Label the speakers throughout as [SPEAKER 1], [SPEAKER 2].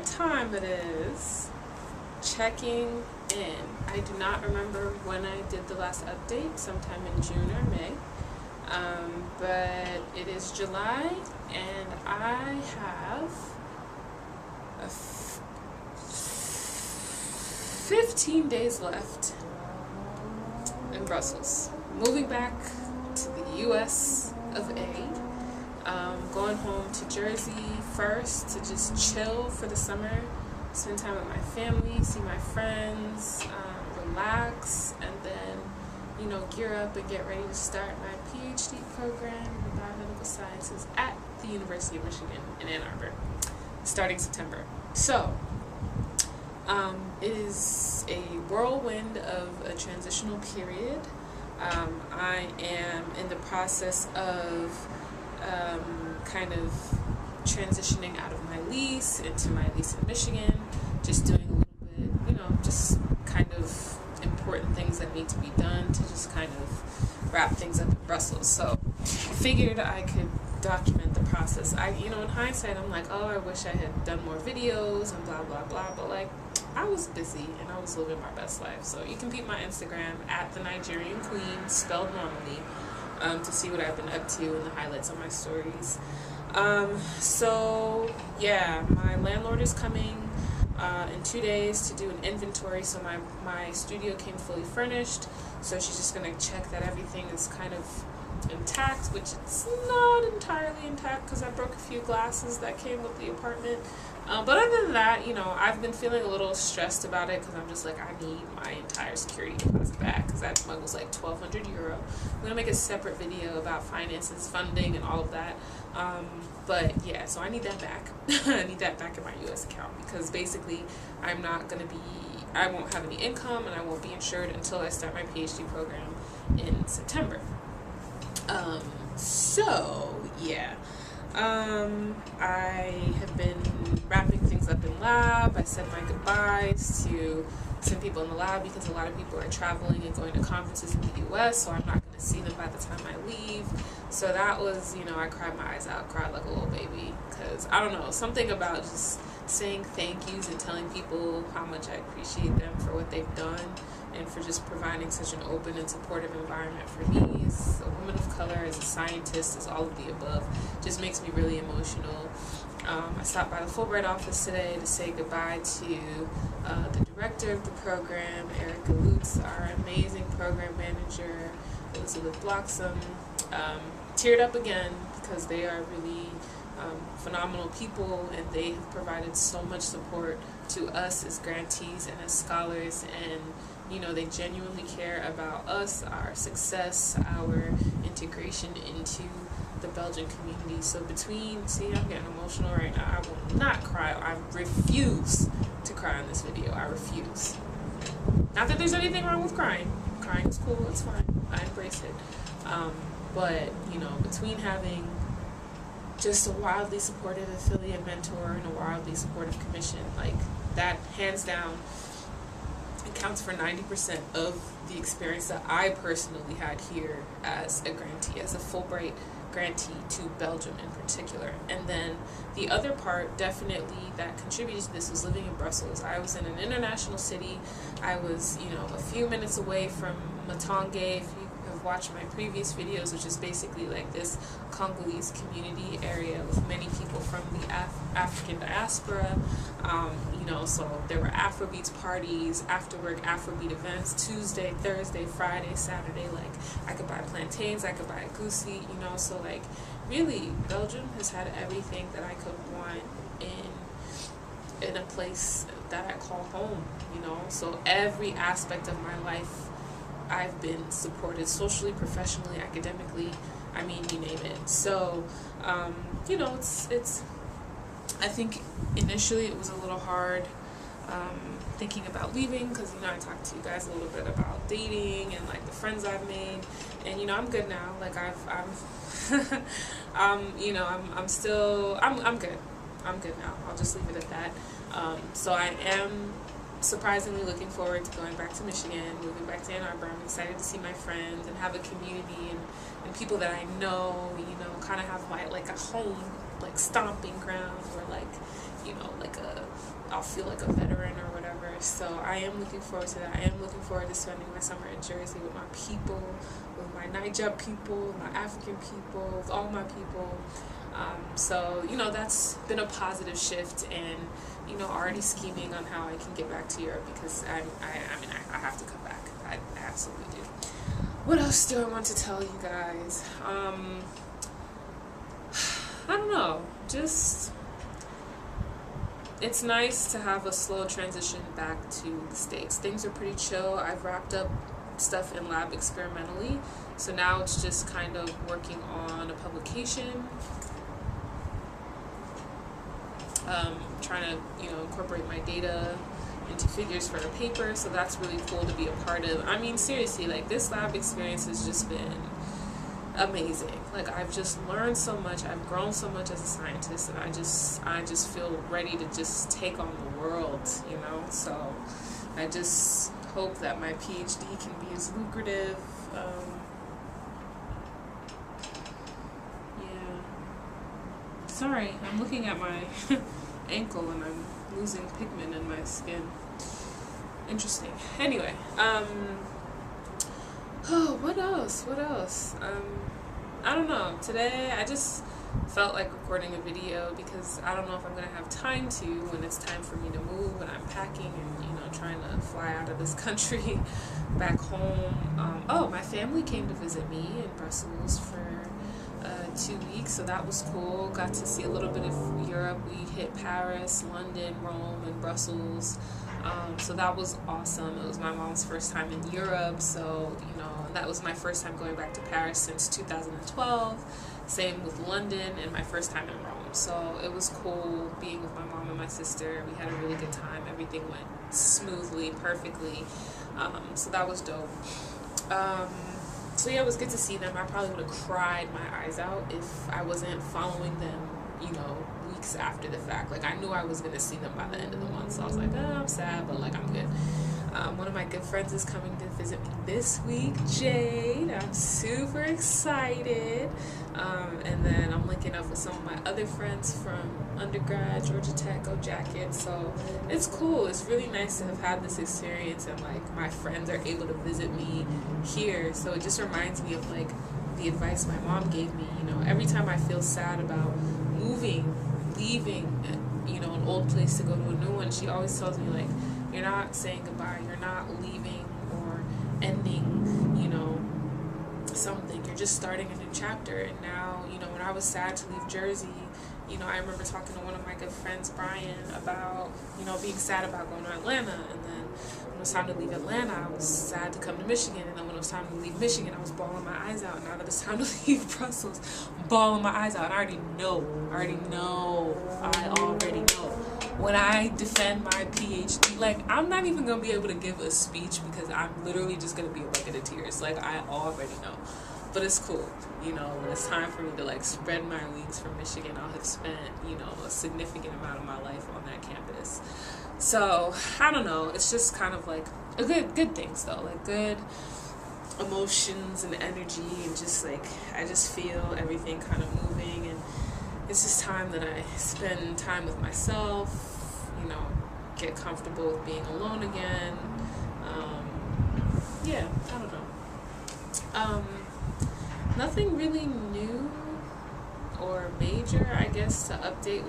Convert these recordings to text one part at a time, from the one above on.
[SPEAKER 1] what time it is. Checking in. I do not remember when I did the last update, sometime in June or May. But it is July, and I have 15 days left in Brussels. Moving back to the US of A. Going home to Jersey first to just chill for the summer, spend time with my family, see my friends, relax, and then, you know, gear up and get ready to start my PhD program in biomedical sciences at the University of Michigan in Ann Arbor, starting September. So, it is a whirlwind of a transitional period. I am in the process of kind of transitioning out of my lease into my lease in Michigan, just doing a little bit, you know, just kind of important things that need to be done to just kind of wrap things up in Brussels. So I figured I could document the process. You know, in hindsight, I'm like, oh, I wish I had done more videos and blah, blah, blah, but like, I was busy and I was living my best life. So you can peep my Instagram at the Nigerian Queen, spelled normally, to see what I've been up to and the highlights of my stories. So yeah, my landlord is coming in 2 days to do an inventory. So my studio came fully furnished, so she's just gonna check that everything is kind of intact, which it's not entirely intact because I broke a few glasses that came with the apartment. But other than that, you know, I've been feeling a little stressed about it because I'm just like, I need my entire security deposit back because that mug was like 1,200 euro. I'm going to make a separate video about finances, funding, and all of that. But yeah, so I need that back. I need that back in my US account because basically I won't have any income and I won't be insured until I start my PhD program in September. So yeah. I have been wrapping things up in lab. I said my goodbyes to some people in the lab because a lot of people are traveling and going to conferences in the US, so I'm not going to see them by the time I leave. So that was, you know, I cried my eyes out, cried like a little baby, because I don't know, something about just saying thank yous and telling people how much I appreciate them for what they've done and for just providing such an open and supportive environment for me as a woman of color, as a scientist, as all of the above, just makes me really emotional. I stopped by the Fulbright office today to say goodbye to the director of the program, Erica Lutz, our amazing program manager, Elizabeth Bloxam. Teared up again because they are really phenomenal people, and they have provided so much support to us as grantees and as scholars, and you know, they genuinely care about us, our success, our integration into the Belgian community. So see, I'm getting emotional right now. I will not cry. I refuse to cry on this video. I refuse. Not that there's anything wrong with crying. Crying is cool. It's fine. I embrace it. But, you know, between having just a wildly supportive affiliate mentor and a wildly supportive commission, like, that hands down accounts for 90% of the experience that I personally had here as a grantee, as a Fulbright grantee to Belgium in particular. And then the other part definitely that contributed to this was living in Brussels. I was in an international city. I was, you know, a few minutes away from Matonge. If you have watched my previous videos, which is basically like this Congolese community area with many people from the African diaspora. You know, so there were Afrobeats parties, after work Afrobeat events, Tuesday, Thursday, Friday, Saturday. Like, I could buy plantains, I could buy a goosey, you know. So like, really, Belgium has had everything that I could want in a place that I call home, you know. So every aspect of my life, I've been supported socially, professionally, academically. I mean, you name it. So, you know, it's. I think initially it was a little hard thinking about leaving because, you know, I talked to you guys a little bit about dating and like the friends I've made, and you know, I'm good now. Like you know, I'm good. I'm good now. I'll just leave it at that. So I am surprisingly looking forward to going back to Michigan, moving back to Ann Arbor. I'm excited to see my friends and have a community and people that I know, you know, kind of have like a home like stomping ground, or like, you know, like I'll feel like a veteran or whatever. So I am looking forward to that. I am looking forward to spending my summer in Jersey with my people, with my Niger people, my African people, with all my people. So, you know, that's been a positive shift, and, you know, already scheming on how I can get back to Europe, because I mean, I have to come back. I absolutely do. What else do I want to tell you guys? I don't know. Just, it's nice to have a slow transition back to the States. Things are pretty chill. I've wrapped up stuff in lab experimentally, so now it's just kind of working on a publication. Trying to, you know, incorporate my data into figures for a paper, so that's really cool to be a part of. I mean, seriously, like, this lab experience has just been amazing. Like, I've just learned so much, I've grown so much as a scientist, and I just feel ready to just take on the world, you know. So I just hope that my PhD can be as lucrative. Sorry, I'm looking at my ankle and I'm losing pigment in my skin. Interesting. Anyway, oh, what else? I don't know. Today I just felt like recording a video, because I don't know if I'm gonna have time to when it's time for me to move, and I'm packing and, you know, trying to fly out of this country back home. Oh, my family came to visit me in Brussels for 2 weeks, so that was cool. Got to see a little bit of Europe. We hit Paris, London, Rome, and Brussels. So that was awesome. It was my mom's first time in Europe, so, you know, that was my first time going back to Paris since 2012. Same with London, and my first time in Rome. So it was cool being with my mom and my sister. We had a really good time. Everything went smoothly, perfectly. So that was dope. So yeah, it was good to see them. I probably would have cried my eyes out if I wasn't following them, you know, weeks after the fact. Like, I knew I was going to see them by the end of the month, so I was like, oh, I'm sad, but, like, I'm good. One of my good friends is coming to visit me this week, Jade. I'm super excited. And then I'm linking up with some of my other friends from undergrad, Georgia Tech, Go Jackets. So it's cool. It's really nice to have had this experience, and, like, my friends are able to visit me here. So it just reminds me of, like, the advice my mom gave me. You know, every time I feel sad about moving, leaving, you know, an old place to go to a new one, she always tells me, like, you're not saying goodbye, you're not leaving or ending, you know, something. You're just starting a new chapter. And now, you know, when I was sad to leave Jersey, you know, I remember talking to one of my good friends, Brian, about, you know, being sad about going to Atlanta. And then when it was time to leave Atlanta, I was sad to come to Michigan. And then when it was time to leave Michigan, I was bawling my eyes out. And now that it's time to leave Brussels, I'm bawling my eyes out. And I already know. When I defend my PhD, like, I'm not even going to be able to give a speech, because I'm literally just going to be a bucket of tears. Like, I already know. But it's cool, you know, when it's time for me to, like, spread my wings from Michigan, I'll have spent, you know, a significant amount of my life on that campus. So, I don't know, it's just kind of like a good things, though, like good emotions and energy, and just, like, I just feel everything kind of moving, and it's just time that I spend time with myself, you know, get comfortable with being alone again. Yeah, I don't know. Nothing really new or major, I guess, to update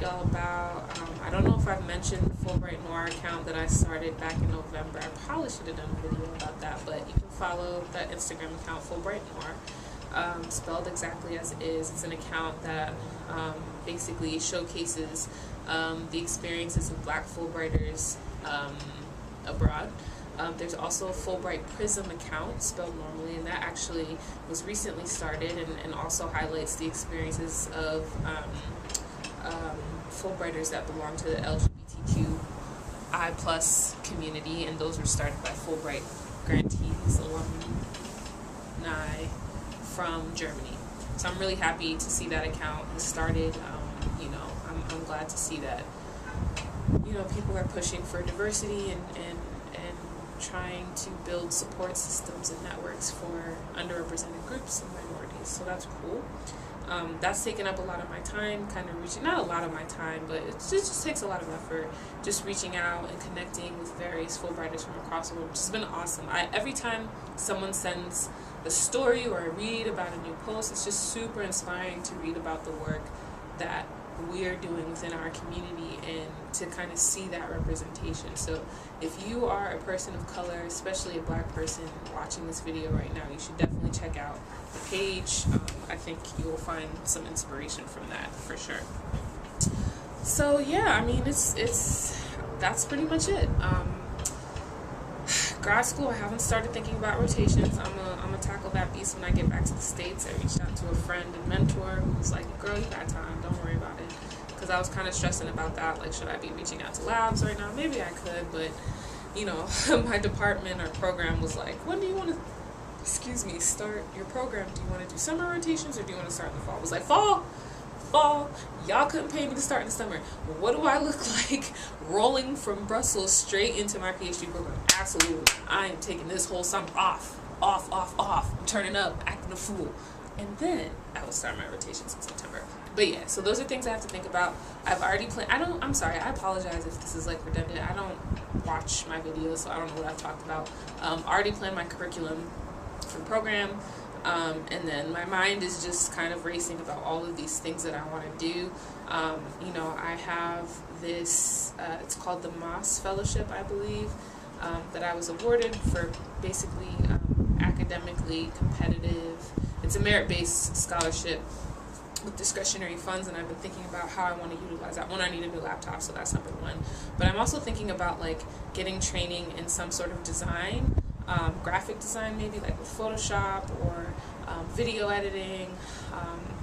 [SPEAKER 1] y'all about. I don't know if I've mentioned the Fulbright Noir account that I started back in November. I probably should have done a video about that, but you can follow that Instagram account, Fulbright Noir, spelled exactly as it is. It's an account that basically showcases the experiences of Black Fulbrighters abroad. There's also a Fulbright Prism account, spelled normally, and that actually was recently started, and also highlights the experiences of Fulbrighters that belong to the LGBTQ I+ community, and those were started by Fulbright grantees, alumni from Germany. So I'm really happy to see that account has started. You know, I'm glad to see that, you know, people are pushing for diversity and trying to build support systems and networks for underrepresented groups and minorities. So that's cool. That's taken up a lot of my time, kind of reaching, not a lot of my time, but it just takes a lot of effort, just reaching out and connecting with various Fulbrighters from across the world, which has been awesome. Every time someone sends a story or I read about a new post, it's just super inspiring to read about the work that we're doing within our community and to kind of see that representation. So if you are a person of color, especially a black person watching this video right now, you should definitely check out the page. I think you will find some inspiration from that for sure. So yeah, I mean, that's pretty much it. Grad school, I haven't started thinking about rotations. I'm gonna tackle that beast when I get back to the States. I reached out to a friend and mentor who was like, girl, you got time, don't worry about it. Because I was kind of stressing about that, like, should I be reaching out to labs right now? Maybe I could, but, you know, my department or program was like, when do you want to, start your program? Do you want to do summer rotations or do you want to start in the fall? I was like, fall. Y'all couldn't pay me to start in the summer. What do I look like rolling from Brussels straight into my PhD program? Absolutely. I am taking this whole summer off. I'm turning up, acting a fool. And then I will start my rotations in September. But yeah, so those are things I have to think about. I've already planned. I'm sorry, I apologize if this is like redundant. I don't watch my videos, so I don't know what I've talked about. Already planned my curriculum for the program. And then my mind is just kind of racing about all of these things that I want to do. You know, I have this, it's called the Moss Fellowship, I believe, that I was awarded for basically academically competitive. It's a merit-based scholarship with discretionary funds, and I've been thinking about how I want to utilize that. One, I need a new laptop, so that's number one. But I'm also thinking about like getting training in some sort of design. Graphic design, maybe like with Photoshop or video editing,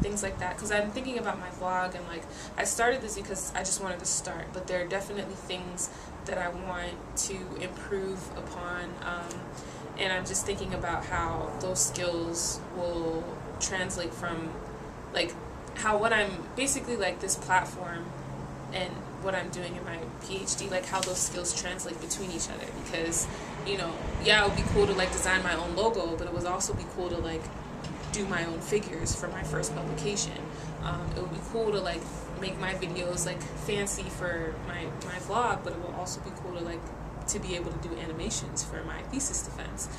[SPEAKER 1] things like that, because I'm thinking about my vlog, and like I started this because I just wanted to start, but there are definitely things that I want to improve upon, and I'm just thinking about how those skills will translate from like how what I'm basically like this platform and what I'm doing in my PhD, like how those skills translate between each other. Because, you know, yeah, it would be cool to like design my own logo, but it would also be cool to like do my own figures for my first publication. It would be cool to like make my videos like fancy for my vlog, but it will also be cool to like to be able to do animations for my thesis defense.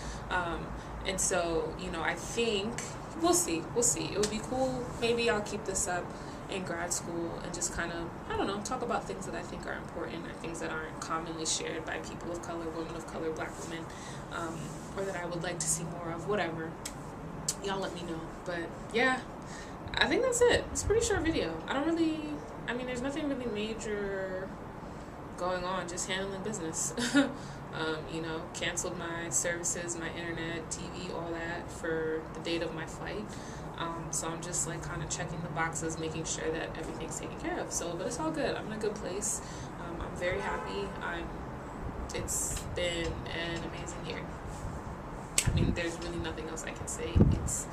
[SPEAKER 1] And so, you know, I think we'll see. It would be cool. Maybe I'll keep this up in grad school and just kind of, I don't know, talk about things that I think are important or things that aren't commonly shared by people of color, women of color, black women, or that I would like to see more of, whatever. Y'all let me know. But yeah, I think that's it. It's a pretty short video. I mean, there's nothing really major going on, just handling business. You know, canceled my services, my internet, TV, all that for the date of my flight. So I'm just like kind of checking the boxes, making sure that everything's taken care of. So, but it's all good. I'm in a good place. I'm very happy. It's been an amazing year. I mean, there's really nothing else I can say. It's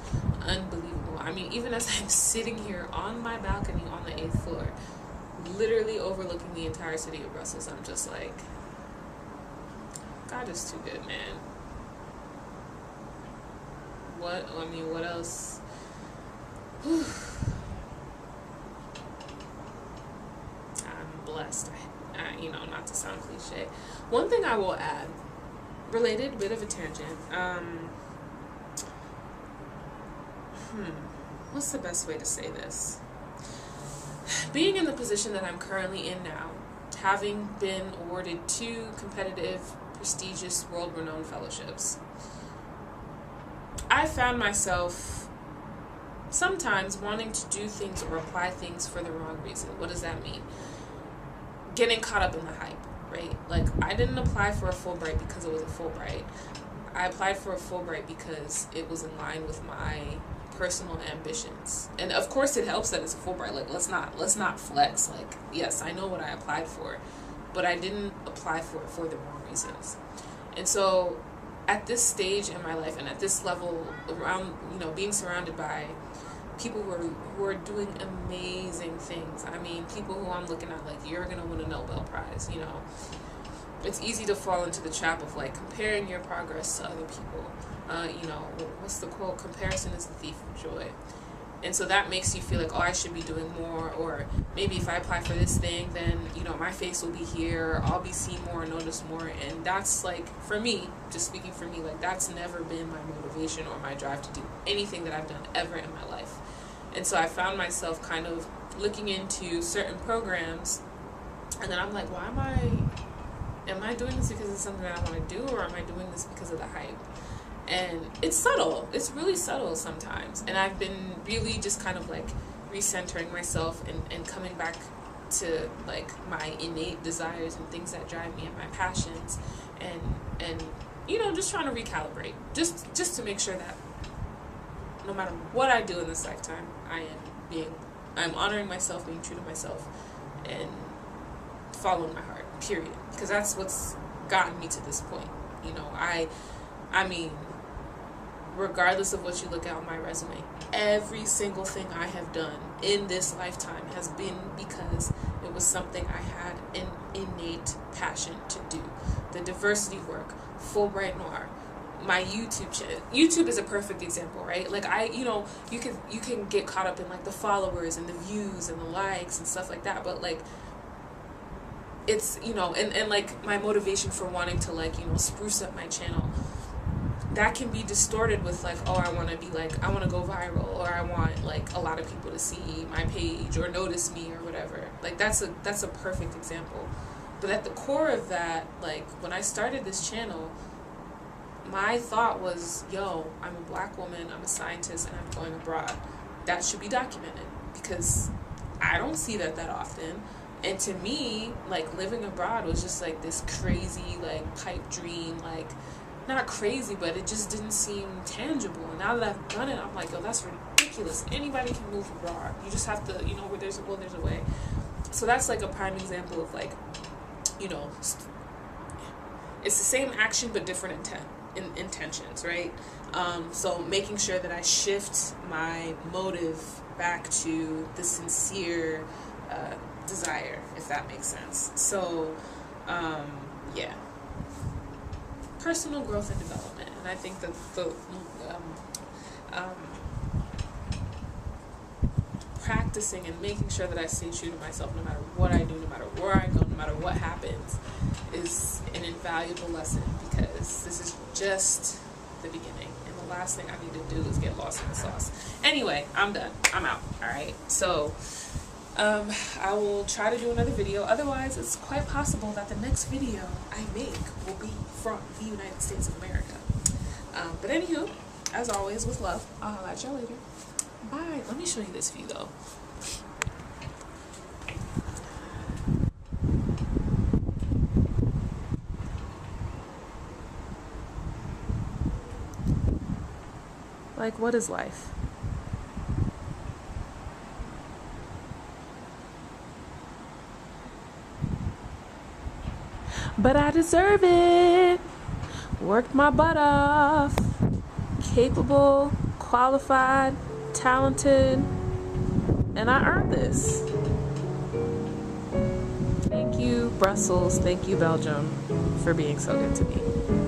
[SPEAKER 1] unbelievable. I mean, even as I'm sitting here on my balcony on the 8th floor, literally overlooking the entire city of Brussels, I'm just like, God is too good, man. What else? Whew. I'm blessed. You know, not to sound cliche. One thing I will add, related, bit of a tangent. What's the best way to say this? Being in the position that I'm currently in now, having been awarded 2 competitive, prestigious, world-renowned fellowships, I found myself sometimes wanting to do things or apply things for the wrong reason. What does that mean? Getting caught up in the hype, right? Like, I didn't apply for a Fulbright because it was a Fulbright. I applied for a Fulbright because it was in line with my personal ambitions. And of course it helps that it's a Fulbright. Like, let's not flex. Like, yes, I know what I applied for, but I didn't apply for it for the wrong reasons. And so at this stage in my life and at this level, around, you know, being surrounded by people who are doing amazing things. I mean, people who I'm looking at like, you're gonna win a Nobel Prize, you know. It's easy to fall into the trap of like comparing your progress to other people. You know, what's the quote? Comparison is the thief of joy. And so that makes you feel like, oh, I should be doing more, or maybe if I apply for this thing, then, you know, my face will be here, I'll be seen more, noticed more. And that's like, for me, just speaking for me, like that's never been my motivation or my drive to do anything that I've done ever in my life. And so I found myself kind of looking into certain programs, and then I'm like, why am I doing this because it's something that I want to do, or am I doing this because of the hype? And it's subtle. It's really subtle sometimes. And I've been really just kind of like recentering myself and coming back to like my innate desires and things that drive me and my passions, and you know, just trying to recalibrate, just to make sure that no matter what I do in this lifetime, I'm honoring myself, being true to myself, and following my heart, period. Because that's what's gotten me to this point. You know, I mean, regardless of what you look at on my resume, every single thing I have done in this lifetime has been because it was something I had an innate passion to do. The diversity work, Fulbright Noir, my YouTube channel. YouTube is a perfect example, right? Like you can get caught up in like the followers and the views and the likes and stuff like that, but like it's, you know, and like my motivation for wanting to like, you know, spruce up my channel, that can be distorted with like, oh, I want to be like, I want to go viral, or I want like a lot of people to see my page or notice me or whatever. Like that's a perfect example. But at the core of that, like when I started this channel, my thought was, yo, I'm a black woman, I'm a scientist, and I'm going abroad. That should be documented, because I don't see that often. And to me, like living abroad was just like this crazy like pipe dream, like not crazy, but it just didn't seem tangible. And now that I've done it, I'm like, yo, that's ridiculous. Anybody can move abroad. You just have to, you know, where there's a will, there's a way. So that's like a prime example of like, you know, it's the same action but different intentions, right? So making sure that I shift my motive back to the sincere desire, if that makes sense. So yeah, personal growth and development. And I think that the practicing and making sure that I stay true to myself no matter what I do, no matter where I go, no matter what happens, is an invaluable lesson, because this is just the beginning, and the last thing I need to do is get lost in the sauce. Anyway, I'm done. I'm out. Alright, so I will try to do another video. Otherwise, it's quite possible that the next video I make will be from the United States of America. But anywho, as always, with love, I'll catch y'all later. Bye. Let me show you this view though. Like, what is life? But I deserve it. Worked my butt off. Capable, qualified, talented, and I earned this. Thank you, Brussels. Thank you, Belgium, for being so good to me.